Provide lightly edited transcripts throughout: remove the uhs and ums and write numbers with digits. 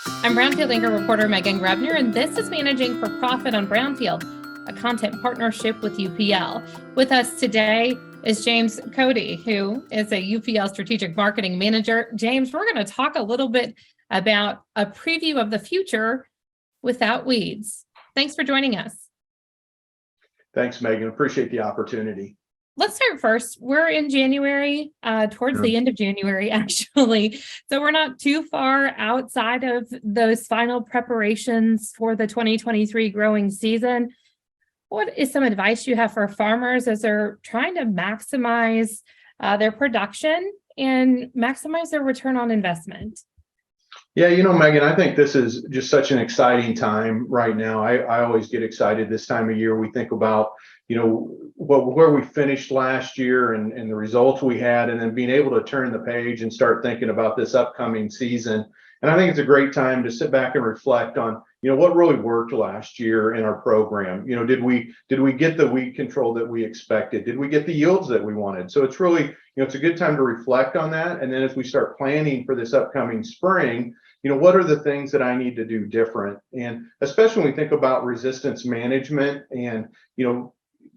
I'm Brownfield anchor reporter Megan Grebner, and this is Managing for Profit on Brownfield, a content partnership with UPL. With us today is James Cody, who is a UPL strategic marketing manager. James, we're going to talk a little bit about a preview of the future without weeds. Thanks for joining us. Thanks, Megan. Appreciate the opportunity. Let's start first. We're in January, towards the end of January, actually. So we're not too far outside of those final preparations for the 2023 growing season. What is some advice you have for farmers as they're trying to maximize their production and maximize their return on investment? Yeah, Megan, I think this is just such an exciting time right now. I always get excited this time of year. We think about, where we finished last year and the results we had, and then being able to turn the page and start thinking about this upcoming season. And I think it's a great time to sit back and reflect on, what really worked last year in our program. Did we get the weed control that we expected? Did we get the yields that we wanted? So it's really, it's a good time to reflect on that. And then as we start planning for this upcoming spring, what are the things that I need to do different? And especially when we think about resistance management and,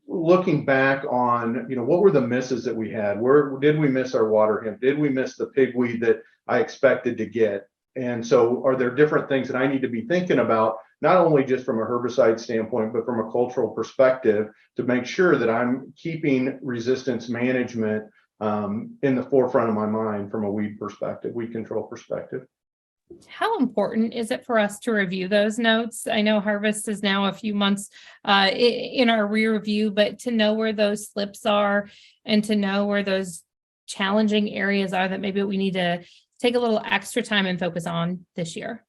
looking back on, what were the misses that we had? Where did we miss our waterhemp? Did we miss the pigweed that I expected to get? And so are there different things that I need to be thinking about, not only just from a herbicide standpoint, but from a cultural perspective, to make sure that I'm keeping resistance management in the forefront of my mind from a weed control perspective? How important is it for us to review those notes? I know harvest is now a few months in our rear view, but to know where those slips are and to know where those challenging areas are that maybe we need to take a little extra time and focus on this year.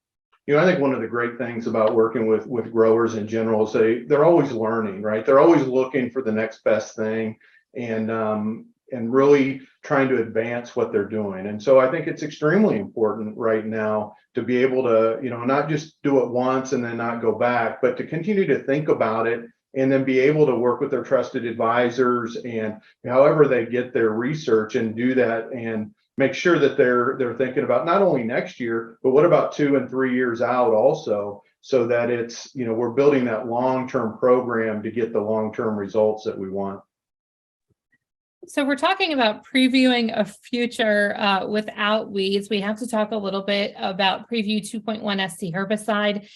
I think one of the great things about working with growers in general is they're always learning, right? They're always looking for the next best thing and really trying to advance what they're doing. And so I think it's extremely important right now to be able to, not just do it once and then not go back, but to continue to think about it and then be able to work with their trusted advisors and however they get their research and do that and make sure that they're thinking about not only next year, but what about 2 and 3 years out also, so that it's, we're building that long-term program to get the long-term results that we want. So we're talking about previewing a future without weeds. We have to talk a little bit about Preview 2.1 SC herbicide.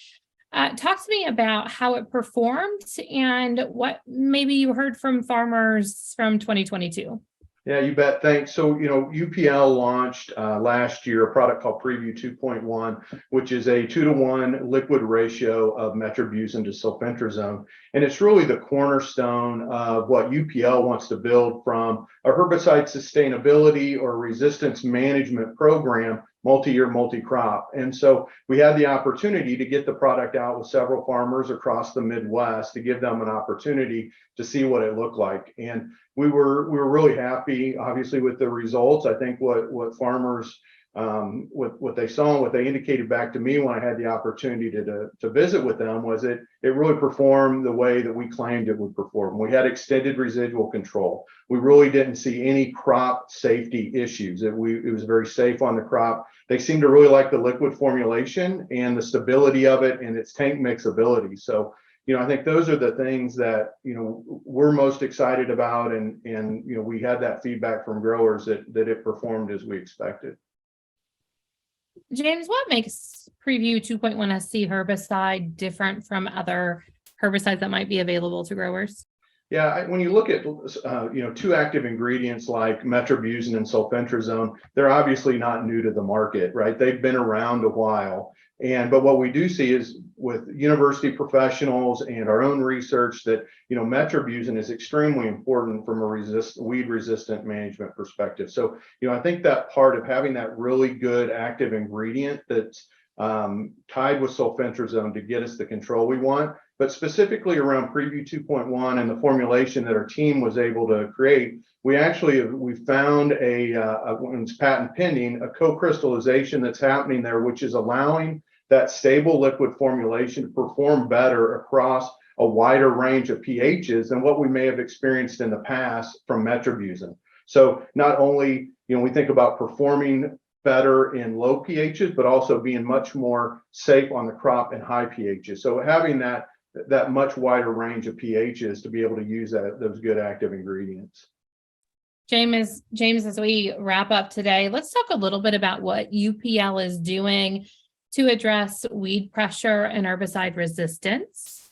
Talk to me about how it performed and what maybe you heard from farmers from 2022. Yeah, you bet. Thanks. So, UPL launched last year a product called Preview 2.1, which is a 2-to-1 liquid ratio of metribuzin to sulfentrazone. And it's really the cornerstone of what UPL wants to build from a herbicide sustainability or resistance management program, multi-year, multi-crop. And so we had the opportunity to get the product out with several farmers across the Midwest to give them an opportunity to see what it looked like. And we were really happy, obviously, with the results. I think what farmers, what they saw and what they indicated back to me when I had the opportunity to visit with them was it really performed the way that we claimed it would perform. We had extended residual control. We really didn't see any crop safety issues. It was very safe on the crop. They seemed to really like the liquid formulation and the stability of it and its tank mixability. So, I think those are the things that, we're most excited about. And we had that feedback from growers that it performed as we expected. James, what makes Preview 2.1 SC herbicide different from other herbicides that might be available to growers? Yeah, when you look at, two active ingredients like metribuzin and sulfentrazone, they're obviously not new to the market, right? They've been around a while. But what we do see is with university professionals and our own research that, metribuzin is extremely important from a weed resistant management perspective. So, I think that part of having that really good active ingredient that's tied with sulfentrazone to get us the control we want, but specifically around Preview 2.1 and the formulation that our team was able to create, we found it's patent pending, a co-crystallization that's happening there, which is allowing that stable liquid formulation to perform better across a wider range of pHs than what we may have experienced in the past from metribuzin. So not only, we think about performing better in low pHs, but also being much more safe on the crop in high pHs. So having that much wider range of pHs to be able to use those good active ingredients. James, as we wrap up today, let's talk a little bit about what UPL is doing to address weed pressure and herbicide resistance.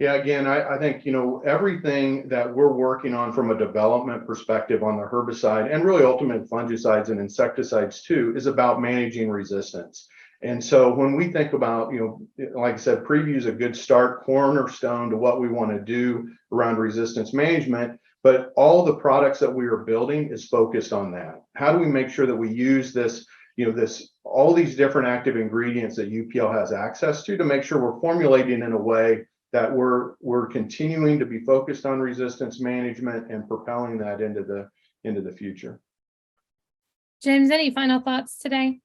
Yeah, again, I think, everything that we're working on from a development perspective on the herbicide and really ultimate fungicides and insecticides too, is about managing resistance. And so when we think about, like I said, preview is a good start, cornerstone to what we want to do around resistance management. But all the products that we are building is focused on that. How do we make sure that we use this, all these different active ingredients that UPL has access to make sure we're formulating in a way that we're continuing to be focused on resistance management and propelling that into the future. James, any final thoughts today?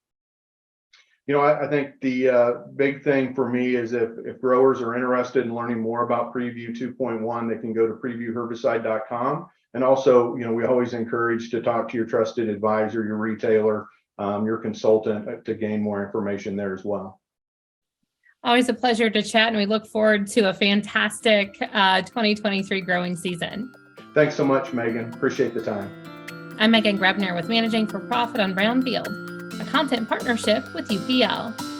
I think the big thing for me is if growers are interested in learning more about Preview 2.1, they can go to previewherbicide.com. And also, we always encourage to talk to your trusted advisor, your retailer, your consultant to gain more information there as well. Always a pleasure to chat, and we look forward to a fantastic 2023 growing season. Thanks so much, Megan. Appreciate the time. I'm Megan Grebner with Managing for Profit on Brownfield, a content partnership with UPL.